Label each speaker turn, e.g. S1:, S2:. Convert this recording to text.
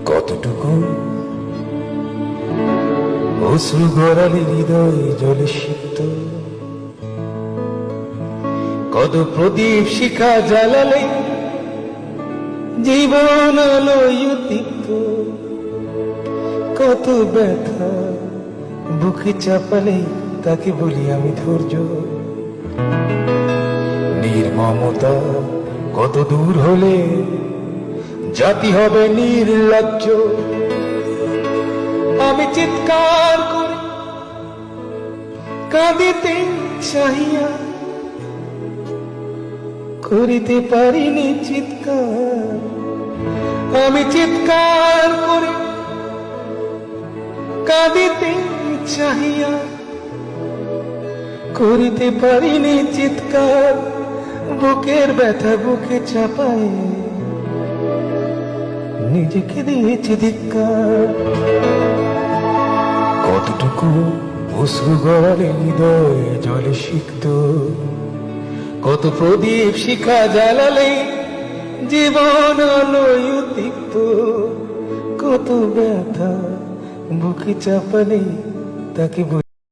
S1: কতটুকু অশ্রু গড়ালে হৃদয় জলে সিক্ত, কত প্রদীপ শিখা জ্বালালে জীবন আলোয় উদ্দীপ্ত, কত ব্যথা বুকে চাপালে তাকে বলি আমি ধৈর্য। নির্মমতা কত দূর হলে জাতি হবে নির্লজ্জ। আমি চিৎকার করে কাঁদিতে চাহিয়া করিতে পারিনি চিৎকার। আমি চিৎকার করে কাঁদিতে চাহিয়া করিতে পারিনি চিৎকার। বুকের ব্যথা বুকে চাপায় নিজেকে দিয়েছি ধিক্কার। কতটুকু অশ্রু গড়ালে হৃদয় জলে সিক্ত, কত প্রদীপ শিখা জ্বালালে জীবন আলোয় উদ্দীপ্ত, কত ব্যথা বুকে চাপালে তাকে